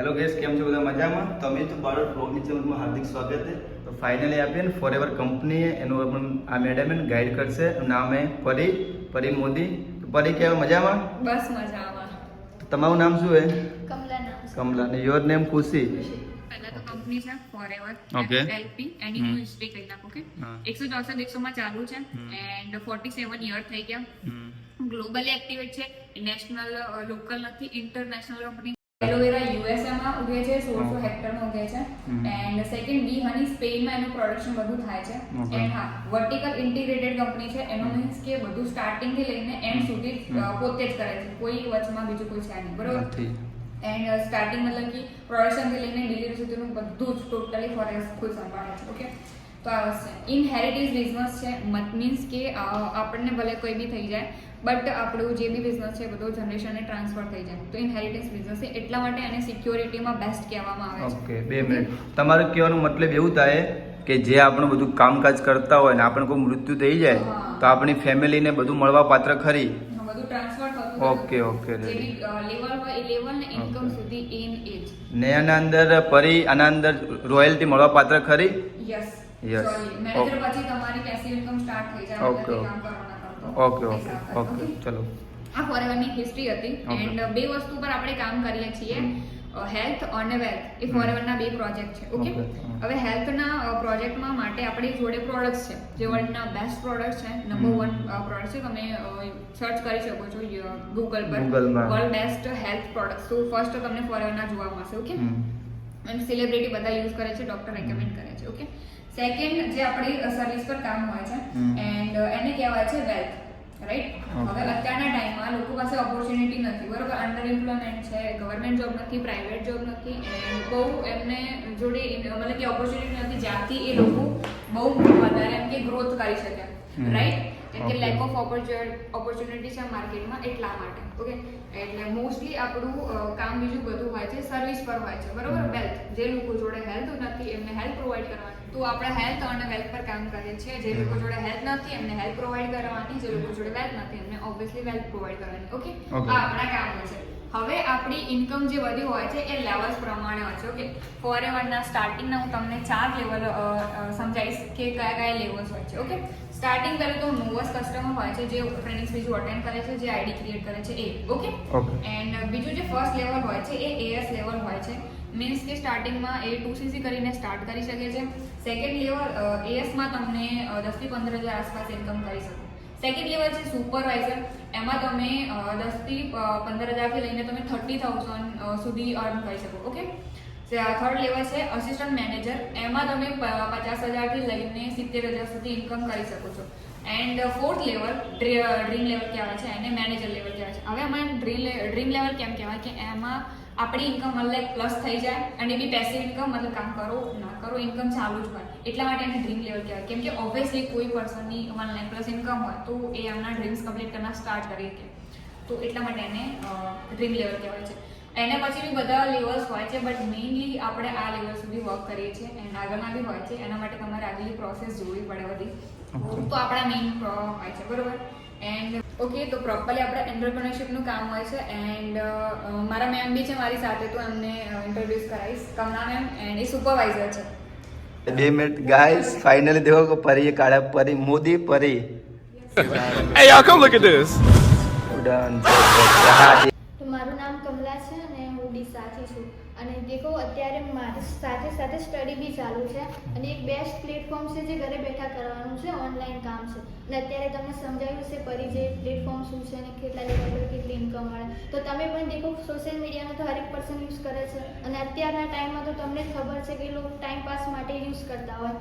Hello guess केम छो બધા મજામાં તમે તો બાળક બ્લોગની ચેનલમાં હાર્દિક સ્વાગત છે તો ફાઇનલી આપીએ ને ફોરએવર કંપની એનું પણ આ મેડમ ગાઈડ કરશે નામ હે પરી મોદી તો પરી કેવા મજામાં બસ મજામાં તમારું નામ શું હે કમલા ને યોર નેમ ખુશી પહેલા તો કંપની છે ફોરએવર Okay. એલપી એની હું હિસ્ટ્રી કહી નાખું કે 164 દેશોમાં ચાલુ છે એન્ડ 47 યર થઈ ગયા ગ્લોબલી એક્ટિવેટ છે નેશનલ લોકલ નથી ઇન્ટરનેશનલ કંપની એલોવેરા યુએસએ માં ઉગે છે 1600 હેક્ટરમાં ઉગે છે એન્ડ સેકન્ડ બી હની સ્પેનમાં એનું પ્રોડક્શન બધું થાય છે એન્ડ હા વર્ટિકલ ઇન્ટિગ્રેટેડ કંપની છે એનો મીન્સ કે બધું સ્ટાર્ટિંગ થી લઈને એન્ડ સુધી પોતે જ કરે છે કોઈ વચમાં બીજું કોઈ છે નહીં બરોબર એન્ડ સ્ટાર્ટિંગ મતલબ કે પ્રોડક્શન થી લઈને ડિલિવરી સુધીનું બધું જ ટોટલી ફોરેસ્ટ ખુદ સંભાળે છે ઓકે તો આ વસ્તુ ઇનહેરિટેજ બિઝનેસ છે મીન્સ કે આપણને ભલે કોઈ બી થઈ જાય બટ આપણું જે બી બિઝનેસ છે બધો જનરેશનને ટ્રાન્સફર થઈ જાય તો ઇનહેરિટેન્સ બિઝનેસ છે એટલા માટે એને સિક્યોરિટીમાં બેસ્ટ કહેવામાં આવે છે ઓકે 2 મિનિટ તમારું કહેવાનો મતલબ એવું થાય કે જે આપણું બધું કામકાજ કરતા હોય ને આપણે કોઈ મૃત્યુ થઈ જાય તો આપણી ફેમિલીને બધું મળવા પાત્ર ખરી બધું ટ્રાન્સફર થતું ઓકે ઓકે જે બી લેવલ હોય એ લેવલ ને ઇન્કમ સુધી ઇન એજ ને આના અંદર પરી આના અંદર રોયલ્ટી મળવા પાત્ર ખરી યસ Yes. મેનેજર પછી તમારી પેસિવ ઇન્કમ સ્ટાર્ટ થઈ જાય Okay. કામ કરવાના કરતો ઓકે ઓકે ઓકે ચલો આ ફોરએવરની હિસ્ટ્રી હતી એન્ડ બે વસ્તુ પર આપણે કામ કરીએ છીએ હેલ્થ અને વેલ્થ એ ફોરએવરના બે પ્રોજેક્ટ છે ઓકે હવે હેલ્થના પ્રોજેક્ટમાં માટે આપણી જોડે પ્રોડક્ટ્સ છે જે વર્લ્ડના બેસ્ટ પ્રોડક્ટ્સ છે નંબર 1 પ્રોડક્ટ છે તમે સર્ચ કરી શકો છો ગૂગલ પર વર્લ્ડ બેસ્ટ હેલ્થ પ્રોડક્ટ્સ તો ફર્સ્ટ તમને ફોરએવરના જોવા મળશે ઓકે અને સેલિબ્રિટી બધા યુઝ કરે છે ડોક્ટર રેકમેન્ડ કરે છે ઓકે સેકન્ડ જે આપણી સર્વિસ પર કામ હોય છે એન્ડ એને કહેવાય છે વેલ્થ રાઈટ હવે અત્યારના ટાઈમમાં લોકો પાસે ઓપોર્ચ્યુનિટી નથી બરોબર અંડર એમ્પ્લોયમેન્ટ છે ગવર્મેન્ટ જોબ નથી પ્રાઇવેટ જોબ નથી એન્ડ બહુ એમને જોડે મતલબ કે ઓપોર્ચ્યુનિટી નથી જ્યાંથી એ લોકો બહુ વધારે એમ કે ગ્રોથ કરી શકે રાઈટ કેમ કે લેક ઓફ ઓપોર્ચ્યુનિટી છે માર્કેટમાં એટલા માટે ઓકે એટલે મોસ્ટલી આપણું કામ બીજું બધું હોય છે સર્વિસ પર હોય છે બરોબર વેલ્થ જે લોકો જોડે હેલ્થ નથી એમને હેલ્થ પ્રોવાઈડ કરવાની તો આપણે હેલ્થ અને વેલ્થ પર કામ કરીએ છીએ જે લોકો જોડે હેલ્થ નથી એમને હેલ્થ પ્રોવાઈડ કરવાની જે લોકો જોડે વેલ્થ નથી એમને ઓબ્વિયસલી વેલ્થ પ્રોવાઈડ કરવાની ઓકે આ આપણા કામો છે હવે આપણી ઇન્કમ જે બધી હોય છે એ લેવલ્સ પ્રમાણે હોય છે ઓકે ફોરએવરના સ્ટાર્ટિંગના હું તમને 4 લેવલ સમજાવીશ કે કયા કયા લેવલ્સ હોય છે ઓકે સ્ટાર્ટિંગ પહેલું તો નોવસ કસ્ટમર હોય છે જે ટ્રેનિંગ્સ બીજું અટેન્ડ કરે છે જે આઈડી ક્રિએટ કરે છે એ ઓકે એન્ડ બીજું જે ફર્સ્ટ લેવલ હોય છે એ એએસ લેવલ હોય છે મીન્સ કે સ્ટાર્ટિંગમાં એ 2cc કરીને સ્ટાર્ટ કરી શકે છે સેકન્ડ લેવલ એએસમાં તમને 10 થી 15,000 આસપાસ ઇન્કમ કરી શકો સેકન્ડ લેવલ છે સુપરવાઇઝર એમાં તમે 10 થી 15,000 થી લઈને તમે 30,000 સુધી અર્ન કરી શકો ઓકે થર્ડ લેવલ છે અસિસ્ટન્ટ મેનેજર એમાં તમે 50,000 થી લઈને 70,000 સુધી ઇન્કમ કરી શકો છો and fourth level dream level કહેવાય છે એને મેનેજર લેવલ કહેવાય છે હવે એમાં ડ્રીમ લેવલ કેમ કહેવાય કે એમાં આપણી ઇન્કમ મતલબ પ્લસ થઈ જાય અને બી પેસિવ ઇન્કમ મતલબ કામ કરો ના કરો ઇન્કમ ચાલુ જ હોય એટલા માટે એને ડ્રીમ લેવલ કહેવાય કેમ કે ઓબ્વિયસલી કોઈ પર્સનની 1 લાખ પ્લસ ઇન્કમ હોય તો એ એમના ડ્રીમ્સ કમ્પ્લીટ કરવા સ્ટાર્ટ કરી શકે તો એટલા માટે એને ડ્રીમ લેવલ કહેવાય છે એના પછી બી બધા લેવલ્સ હોય છે બટ મેઇનલી આપણે આ લેવલ સુધી વર્ક કરીએ છીએ એન્ડ આગળના બી હોય છે એના માટે તમારે આગળની પ્રોસેસ જોવી પડે બધી તો આપણા મેઇન હોય છે બરોબર એન્ડ ઓકે તો પ્રોપરલી આપણે એન્ટરપ્રેન્યોરશિપનું કામ હોય છે એન્ડ મારા મેમ બી છે મારી સાથે તો એમને ઇન્ટ્રોડ્યુસ કરાવીશ Kamala ma'am and A supervisor છે 2 મિનિટ ગાઈસ ફાઇનલી देखो को परी काढ़ा परी मोदी परी Hey y'all, come look at this. ઉડાન તો મારું નામ કમલા છે અને હું ડીસાથી છું અને દેખો અત્યારે મારી સાથે સાથે સ્ટડી બી ચાલુ છે અને એક બેસ્ટ પ્લેટફોર્મ છે જે ઘરે બેઠા કરવાનું છે ઓનલાઈન કામ છે અને અત્યારે તમને સમજાવ્યું છે પરી જે પ્લેટફોર્મ શું છે અને કેટલા લેવલ પર કેટલી ઇન્કમ મળે તો તમે પણ દેખો સોશિયલ મીડિયાનો તો હરેક પર્સન યુઝ કરે છે અને અત્યારના ટાઈમમાં તો તમને ખબર છે કે લોકો ટાઈમ પાસ માટે યુઝ કરતા હોય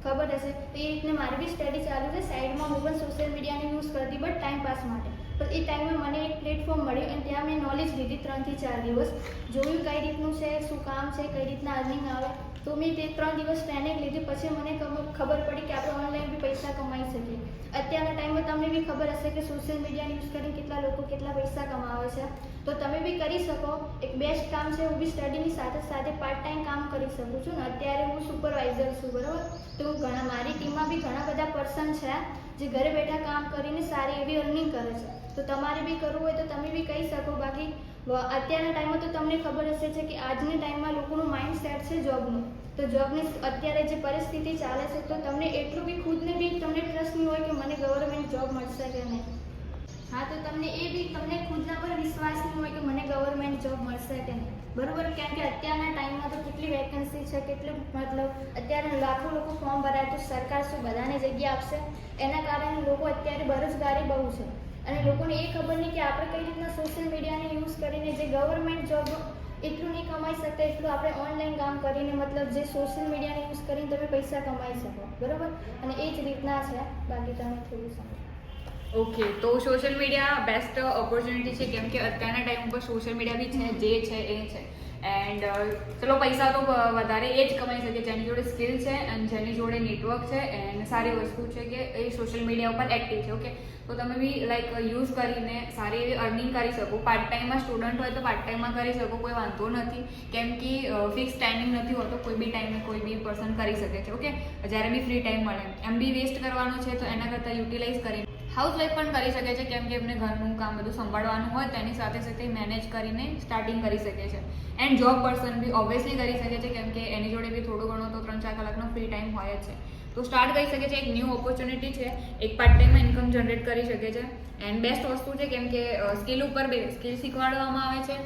ખબર હશે તો એ રીતને મારી બી સ્ટડી ચાલુ છે સાઈડમાં હું પણ સોશિયલ મીડિયાને યુઝ કરતી બટ ટાઈમ પાસ માટે પણ એ ટાઈમે મને એક પ્લેટફોર્મ મળ્યું અને ત્યાં મેં નોલેજ લીધી 3 થી 4 દિવસ જોયું કઈ રીતનું છે શું કામ છે કઈ રીતના અર્નિંગ આવે તો મેં તે 3 દિવસ ટ્રેનિંગ લીધી પછી મને ખબર પડી કે આપણે ઓનલાઈન બી પૈસા કમાઈ શકીએ અત્યારના ટાઈમમાં તમને બી ખબર હશે કે સોશિયલ મીડિયાનો યુઝ કરીને કેટલા લોકો કેટલા પૈસા કમાવે છે તો તમે બી કરી શકો એક બેસ્ટ કામ છે હું બી સ્ટડીની સાથે સાથે પાર્ટ ટાઈમ કામ કરી શકું છું ને અત્યારે હું સુપરવાઇઝર છું બરાબર તો હું મારી ટીમમાં બી ઘણા બધા પર્સન છે જે ઘરે બેઠા કામ કરીને સારી એવી અર્નિંગ કરે છે તો તમારે બી કરવું હોય તો તમે બી કહી શકો બાકી અત્યારના ટાઈમમાં તો તમને ખબર હશે છે કે આજના ટાઈમમાં લોકોનું માઇન્ડ સેટ છે જોબનું. તો જોબની અત્યારે જે પરિસ્થિતિ ચાલે છે તો તમને એટલું બી ખુદને બી તમને ટ્રસ્ટ નહીં હોય કે મને ગવર્મેન્ટ જોબ મળશે કે નહીં. હા, તો તમને ખુદના પર વિશ્વાસ નહીં હોય કે મને ગવર્મેન્ટ જોબ મળશે કે નહીં, બરોબર. કેમ કે અત્યારના ટાઈમમાં તો કેટલી વેકેન્સી છે, કેટલું મતલબ અત્યારે લાખો લોકો ફોર્મ ભરાય તો સરકાર શું બધાને જગ્યા આપશે? એના કારણે લોકો અત્યારે બેરોજગારી બહુ છે અને લોકોને એ ખબર નહીં કે આપણે કઈ રીતના સોશિયલ મીડિયાને યુઝ કરીને જે ગવર્મેન્ટ જોબ એટલું નહીં કમાઈ શકતા એટલું આપણે ઓનલાઈન કામ કરીને મતલબ જે સોશિયલ મીડિયાને યુઝ કરીને તમે પૈસા કમાઈ શકો, બરોબર. અને એ જ રીતના છે. બાકી તમે થોડું સમજો. ઓકે, તો સોશિયલ મીડિયા બેસ્ટ ઓપોર્ચ્યુનિટી છે કેમ કે અત્યારના ટાઈમ ઉપર સોશિયલ મીડિયા બી છે, જે છે એ છે. એન્ડ ચલો પૈસા તો વધારે એ જ કમાઈ શકે જેની જોડે સ્કિલ છે અને જેની જોડે નેટવર્ક છે. એન્ડ સારી વસ્તુ છે કે એ સોશિયલ મીડિયા ઉપર એક્ટિવ છે. ઓકે, તો તમે બી લાઈક યુઝ કરીને સારી એવી અર્નિંગ કરી શકો. પાર્ટ ટાઈમમાં સ્ટુડન્ટ હોય તો પાર્ટ ટાઈમમાં કરી શકો, કોઈ વાંધો નથી. કેમ કે ફિક્સ ટાઈમિંગ નથી હોતો, કોઈ બી ટાઈમે કોઈ બી પર્સન કરી શકે છે. ઓકે, જ્યારે બી ફ્રી ટાઈમ મળે એમ બી વેસ્ટ કરવાનું છે તો એના કરતાં યુટિલાઇઝ કરીને હાઉસવાઈફ પણ કરી શકે છે કેમ કે એમને ઘરનું કામ બધું સંભાળવાનું હોય તેની સાથે સાથે મેનેજ કરીને સ્ટાર્ટિંગ કરી શકે છે. એન્ડ જોબ પર્સન બી ઓબ્વિયસલી કરી શકે છે કેમ કે એની જોડે બી થોડું ઘણું તો 3-4 કલાકનો ફ્રી ટાઈમ હોય જ છે. તો સ્ટાર્ટ કરી શકે છે, એક ન્યૂ ઓપોર્ચ્યુનિટી છે, એક પાર્ટ ટાઈમમાં ઇન્કમ જનરેટ કરી શકે છે. એન્ડ બેસ્ટ વસ્તુ છે કેમ કે સ્કિલ ઉપર સ્કિલ શીખવાડવામાં આવે છે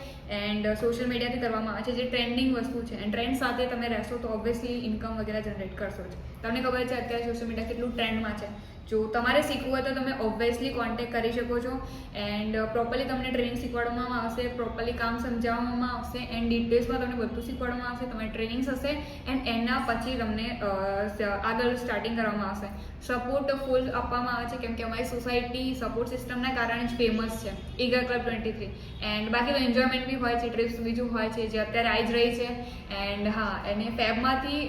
એન્ડ સોશિયલ મીડિયાથી કરવામાં આવે છે જે ટ્રેન્ડિંગ વસ્તુ છે. એન્ડ ટ્રેન્ડ સાથે તમે રહેશો તો ઓબ્વિયસલી ઇન્કમ વગેરે જનરેટ કરશો જ. તમને ખબર છે અત્યારે સોશિયલ મીડિયા કેટલું ટ્રેન્ડમાં છે. જો તમારે શીખવું હોય તો તમે ઓબ્વિયસલી કોન્ટેક્ટ કરી શકો છો. એન્ડ પ્રોપરલી તમને ટ્રેનિંગ શીખવાડવામાં આવશે, પ્રોપરલી કામ સમજાવવામાં આવશે એન્ડ ડિટેલ્સમાં તમને બધું શીખવાડવામાં આવશે. તમારી ટ્રેનિંગ્સ હશે એન્ડ એના પછી તમને આગળ સ્ટાર્ટિંગ કરવામાં આવશે. સપોર્ટ ફૂલ આપવામાં આવે છે કેમ કે અમારી સોસાયટી સપોર્ટ સિસ્ટમના કારણે જ ફેમસ છે, ઈગર ક્લબ 23. એન્ડ બાકી તો એન્જોયમેન્ટ બી હોય છે, ટ્રીપ્સ બીજું હોય છે જે અત્યારે આવી જ રહી છે. એન્ડ હા, એને ફેબમાંથી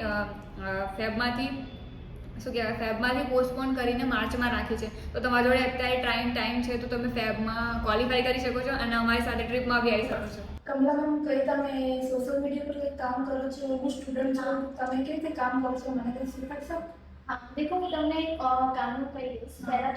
પોસ્ટપોન કરીને માર્ચમાં રાખી છે. તો તમારી જોડે અત્યારે ટાઈમ છે તો તમે ફેબમાં ક્વોલિફાય કરી શકો છો અને અમારી સાથે ટ્રીપમાં બી આવી શકો છો. કમલા મેમ, કઈ તમે સોશિયલ મીડિયા પર કંઈક કામ કરો છો? હું સ્ટુડન્ટ છું, તમે કેવી રીતે કામ કરો છો મને કંઈ શીખવાડશો? હા, દેખો હું તમને એક કામનું કહી દઈશ. પહેલાં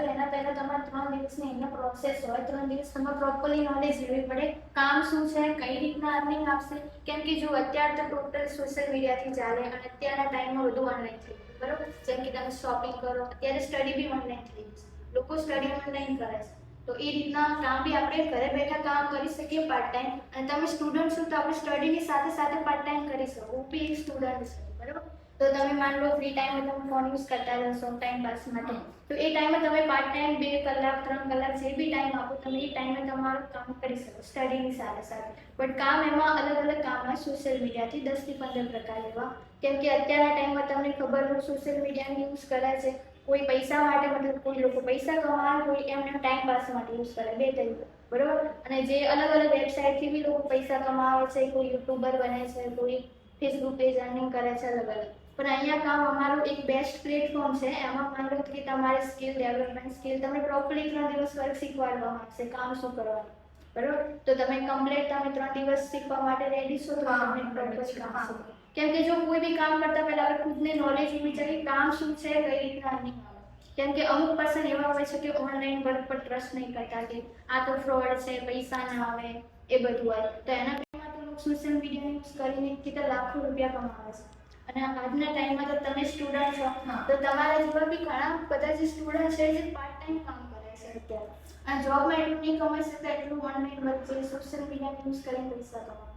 તમારે 3 દિવસની એનો પ્રોસેસ હોય. 3 દિવસ તમારે પ્રોપરલી નોલેજ લેવી પડે કામ શું છે, કઈ રીતના અર્નિંગ આપશે. કેમ કે જો અત્યારે તો ટોટલ સોશિયલ મીડિયાથી ચાલે અને અત્યારના ટાઈમમાં બધું ઓનલાઈન થઈ ગયું, બરોબર. જેમ કે તમે શોપિંગ કરો, અત્યારે સ્ટડી બી ઓનલાઈન થઈ ગઈ છે, લોકો સ્ટડી ઓનલાઈન કરે છે. તો એ રીતના કામ બી આપણે ઘરે બેઠા કામ કરી શકીએ પાર્ટ ટાઈમ. અને તમે સ્ટુડન્ટ છો તો આપણે સ્ટડીની સાથે સાથે પાર્ટ ટાઈમ કરી શકો. હું બી એક સ્ટુડન્ટ છું, બરાબર. તો તમે માન લો ફ્રી ટાઈમમાં તમે ફોન યુઝ કરતા રહેશો ટાઈમ પાસ માટે, તો એ ટાઈમે તમે પાર્ટ ટાઈમ 2 કલાક 3 કલાક જે બી ટાઈમ આપો તમે એ ટાઈમે તમારું કામ કરી શકો સ્ટડીની સાથે સાથે. બટ કામ એમાં અલગ અલગ કામ હોય સોશિયલ મીડિયાથી 10 થી 15 પ્રકાર એવા. કેમ કે અત્યારના ટાઈમમાં તમને ખબર હોય સોશિયલ મીડિયાનો યુઝ કરે છે કોઈ પૈસા માટે, મતલબ કોઈ લોકો પૈસા કમાવા, કોઈ એમને ટાઈમ પાસ માટે યુઝ કરે, 2 તરીકે, બરોબર. અને જે અલગ અલગ વેબસાઇટથી બી લોકો પૈસા કમાવે છે, કોઈ યુટ્યુબર બને છે, કોઈ ફેસબુક પેજ અર્નિંગ કરે છે, અલગ અલગ. પણ અહીંયા કામ અમારું એક બેસ્ટ પ્લેટફોર્મ છે. એમાં માન લો કે તમારે સ્કિલ ડેવલપમેન્ટ સ્કિલ તમને પ્રોપરલી 3 દિવસ વર્ક શીખવાડવામાં આવશે કામ શું કરવાનું, બરોબર. તો તમે કમ્પ્લીટ તમે 3 દિવસ શીખવા માટે રેડી છો તો તમે પ્રોપરલી કામ શીખો. કેમ કે જો કોઈ બી કામ કરતા પહેલા આપણે ખુદને નોલેજ હોવી જોઈએ કામ શું છે, કઈ રીતના અર્નિંગ આવે. કેમ કે અમુક પર્સન એવા હોય છે કે ઓનલાઈન વર્ક પર ટ્રસ્ટ નહીં કરતા કે આ તો ફ્રોડ છે, પૈસા ના આવે, એ બધું હોય. તો એના માટે તો લોકો સોશિયલ મીડિયા યુઝ કરીને કેટલા લાખો રૂપિયા કમાવે છે. અને આજના ટાઈમમાં તો તમે સ્ટુડન્ટ છો તો તમારા જેવા બી ઘણા બધા જે સ્ટુડન્ટ છે જે પાર્ટ ટાઈમ કામ કરે છે અત્યારે. અને જોબમાં એટલું નહીં કમાઈ શકતા એટલું ઓનલાઈન વર્ક છે, સોશિયલ મીડિયા યુઝ કરીને પૈસા કમાવા,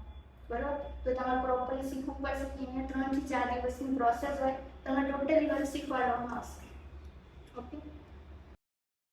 બરોબર. તો તમારે પ્રોપરલી શીખવું પડશે કે અહીંયા 3 થી 4 દિવસની પ્રોસેસ હોય, તમને ટોટલી વર્ક શીખવાડવામાં આવશે.